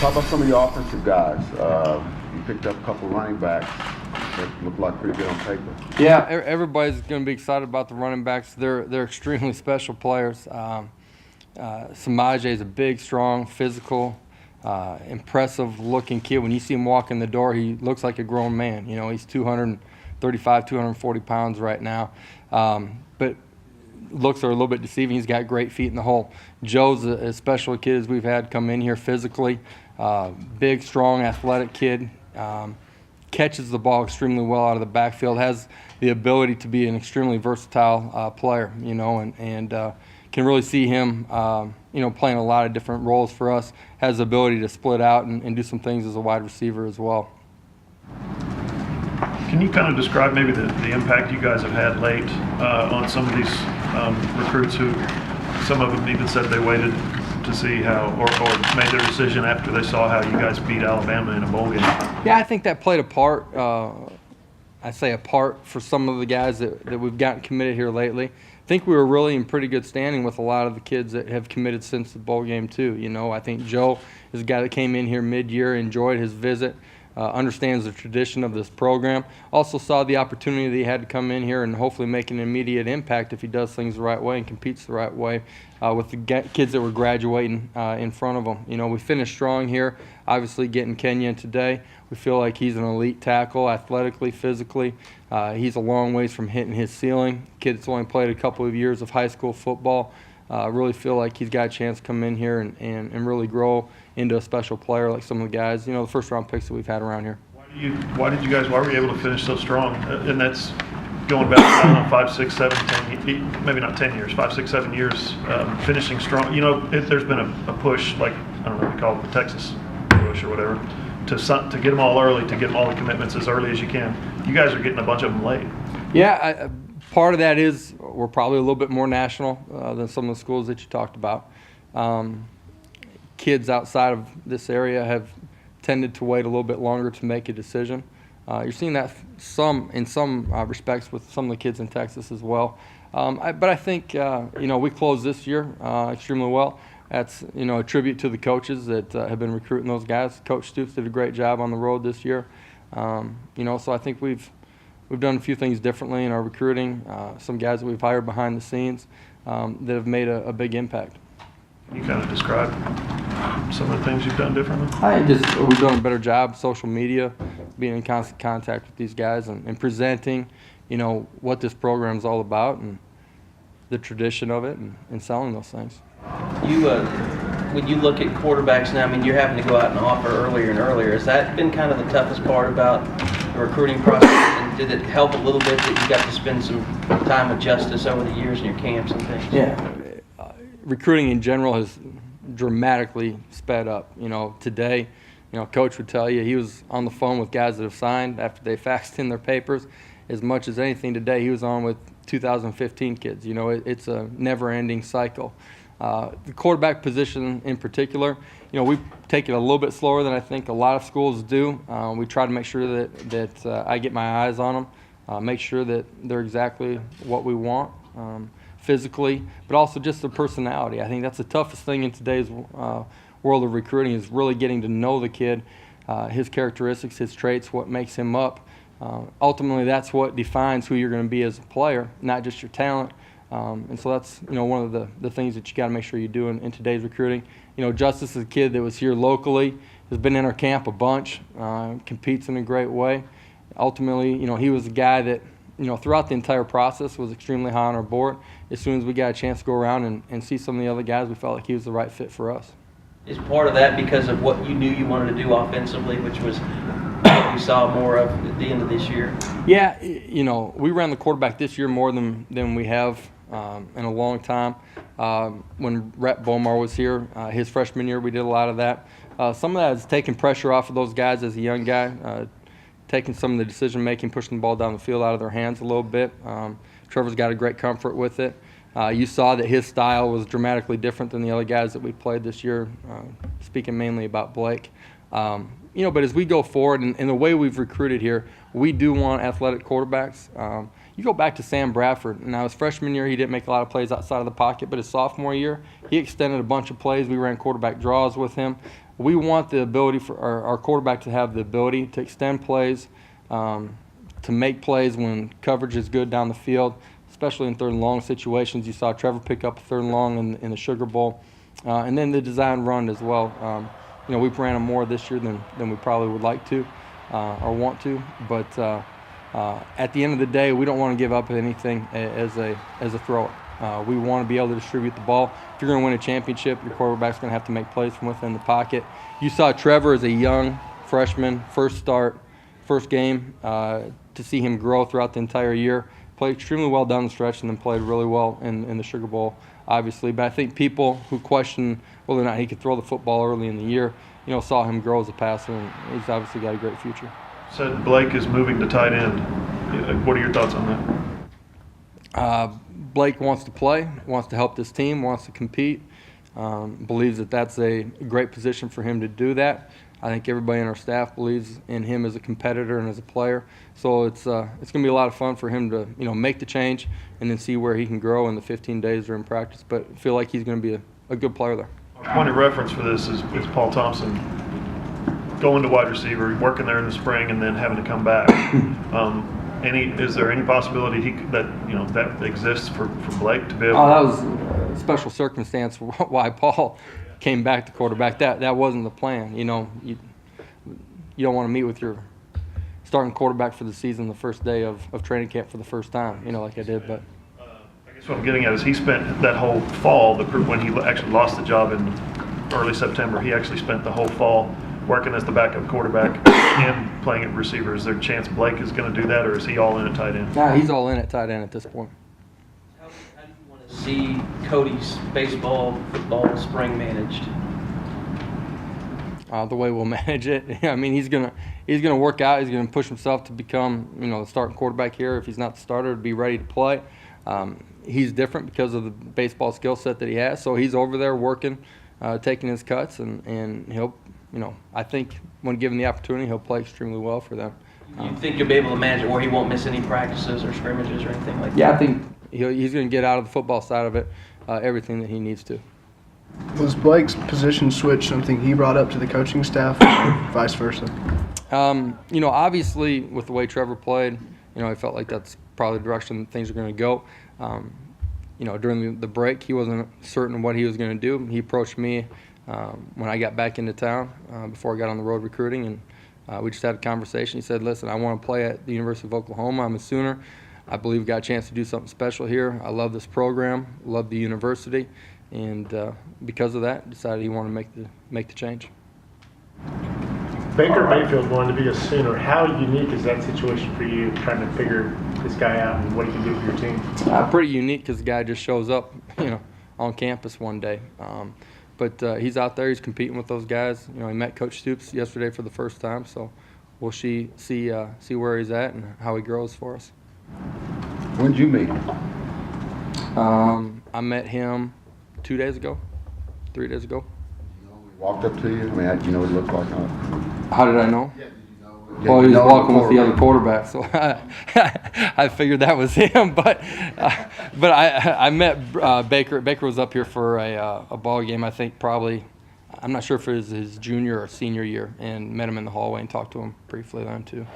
How about some of your offensive guys? You picked up a couple running backs that look like pretty good on paper. Yeah, everybody's going to be excited about the running backs. They're extremely special players. Samaje is a big, strong, physical, impressive-looking kid. When you see him walk in the door, he looks like a grown man. You know, he's 235, 240 pounds right now, but looks are a little bit deceiving. He's got great feet in the hole. Joe's a special kid as we've had come in here physically. Big, strong, athletic kid. Catches the ball extremely well out of the backfield. Has the ability to be an extremely versatile player, you know, and can really see him, you know, playing a lot of different roles for us. Has the ability to split out and do some things as a wide receiver as well. Can you kind of describe maybe the impact you guys have had late on some of these recruits who, some of them even said they waited to see how, or made their decision after they saw how you guys beat Alabama in a bowl game? Yeah, I think that played a part. I say a part for some of the guys that we've gotten committed here lately. I think we were really in pretty good standing with a lot of the kids that have committed since the bowl game too. You know, I think Joe is a guy that came in here mid-year, enjoyed his visit, understands the tradition of this program. Also saw the opportunity that he had to come in here and hopefully make an immediate impact if he does things the right way and competes the right way with the kids that were graduating in front of him. You know, we finished strong here, obviously getting Kenyon today. We feel like he's an elite tackle, athletically, physically. He's a long ways from hitting his ceiling. Kid that's only played a couple of years of high school football. Really feel like he's got a chance to come in here and really grow into a special player like some of the guys, you know, the first-round picks that we've had around here. Why were you able to finish so strong? And that's going back, I don't know, 5, 6, 7, 10, maybe not 10 years, 5, 6, 7 years, finishing strong. You know, there's been a push, like, I don't know what you call it, the Texas push or whatever, to get them all early, to get them all the commitments as early as you can. You guys are getting a bunch of them late. Yeah, part of that is we're probably a little bit more national than some of the schools that you talked about. Kids outside of this area have tended to wait a little bit longer to make a decision. You're seeing that in some respects with some of the kids in Texas as well. But I think you know, we closed this year extremely well. That's, you know, a tribute to the coaches that have been recruiting those guys. Coach Stoops did a great job on the road this year. You know, so I think we've done a few things differently in our recruiting. Some guys that we've hired behind the scenes that have made a big impact. Can you kind of describe some of the things you've done differently? We've done a better job, social media, being in constant contact with these guys and presenting, you know, what this program is all about and the tradition of it and selling those things. When you look at quarterbacks now, I mean, you're having to go out and offer earlier and earlier. Has that been kind of the toughest part about the recruiting process? And did it help a little bit that you got to spend some time with Justice over the years in your camps and things? Yeah. Recruiting in general has dramatically sped up. You know, today, you know, Coach would tell you he was on the phone with guys that have signed after they faxed in their papers. As much as anything today, he was on with 2015 kids. You know, it's a never-ending cycle. The quarterback position in particular, you know, we take it a little bit slower than I think a lot of schools do. We try to make sure that I get my eyes on them, make sure that they're exactly what we want physically, but also just their personality. I think that's the toughest thing in today's world of recruiting is really getting to know the kid, his characteristics, his traits, what makes him up. Ultimately, that's what defines who you're going to be as a player, not just your talent. And so that's, you know, one of the things that you got to make sure you do in today's recruiting. You know, Justice is a kid that was here locally, has been in our camp a bunch, competes in a great way. Ultimately, you know, he was a guy that, you know, throughout the entire process was extremely high on our board. As soon as we got a chance to go around and see some of the other guys, we felt like he was the right fit for us. Is part of that because of what you knew you wanted to do offensively, which was what you saw more of at the end of this year? Yeah, you know, we ran the quarterback this year more than we have in a long time. When Rhett Bomar was here, his freshman year, we did a lot of that. Some of that is taking pressure off of those guys as a young guy, taking some of the decision-making, pushing the ball down the field out of their hands a little bit. Trevor's got a great comfort with it. You saw that his style was dramatically different than the other guys that we played this year, speaking mainly about Blake. You know, but as we go forward and the way we've recruited here, we do want athletic quarterbacks. You go back to Sam Bradford. Now, his freshman year, he didn't make a lot of plays outside of the pocket, but his sophomore year, he extended a bunch of plays. We ran quarterback draws with him. we want the ability for our quarterback to have the ability to extend plays, to make plays when coverage is good down the field, especially in third and long situations. You saw Trevor pick up a third and long in the Sugar Bowl. And then the design run as well. We ran them more this year than we probably would like to or want to. But at the end of the day, we don't want to give up anything as a thrower. We want to be able to distribute the ball. If you're going to win a championship, your quarterback's going to have to make plays from within the pocket. You saw Trevor as a young freshman, first start, first game, to see him grow throughout the entire year. Played extremely well down the stretch and then played really well in the Sugar Bowl, obviously. But I think people who question whether or not he could throw the football early in the year, saw him grow as a passer, and he's obviously got a great future. Said Blake is moving to tight end. What are your thoughts on that? Blake wants to play, wants to help this team, wants to compete, believes that that's a great position for him to do that. I think everybody in our staff believes in him as a competitor and as a player. So it's going to be a lot of fun for him to make the change and then see where he can grow in the 15 days or in practice. But I feel like he's going to be a good player there. Point of reference for this is Paul Thompson going to wide receiver, working there in the spring, and then having to come back. Is there any possibility that exists for Blake to be able? Oh, that was a special circumstance for why Paul came back to quarterback. That wasn't the plan. You don't want to meet with your starting quarterback for the season the first day of training camp for the first time, like I did. But I guess what I'm getting at is he spent that whole fall, when he actually lost the job in early September, he actually spent the whole fall working as the backup quarterback and playing at receiver. Is there a chance Blake is going to do that, or is he all in at tight end? Nah, he's all in at tight end at this point. How do you want to see Cody's baseball, football spring managed? The way we'll manage it. I mean, he's gonna work out. He's gonna push himself to become the starting quarterback here. If he's not the starter, to be ready to play. He's different because of the baseball skill set that he has. So he's over there working, taking his cuts, and he'll. I think when given the opportunity, he'll play extremely well for them. You think you'll be able to manage it where he won't miss any practices or scrimmages or anything like that? Yeah, I think he's going to get out of the football side of it everything that he needs to. Was Blake's position switch something he brought up to the coaching staff, or vice versa? Obviously with the way Trevor played, I felt like that's probably the direction things are going to go. During the break, he wasn't certain what he was going to do. He approached me when I got back into town before I got on the road recruiting, and we just had a conversation. He said, listen, I want to play at the University of Oklahoma. I'm a Sooner. I believe we got a chance to do something special here. I love this program, love the university, and because of that, decided he wanted to make the change. Baker Mayfield wanted to be a Sooner. How unique is that situation for you, trying to figure this guy out and what he can do for your team? Pretty unique because the guy just shows up, on campus one day. But he's out there. He's competing with those guys. He met Coach Stoops yesterday for the first time, so we'll see where he's at and how he grows for us. When did you meet him? I met him 3 days ago. He walked up to you? I mean, you know what he looked like? How did I know? Yeah, did you know? Well, he was walking with the other quarterback, so I figured that was him. But I met Baker. Baker was up here for a ball game. I think probably, I'm not sure if it was his junior or senior year, and met him in the hallway and talked to him briefly then too.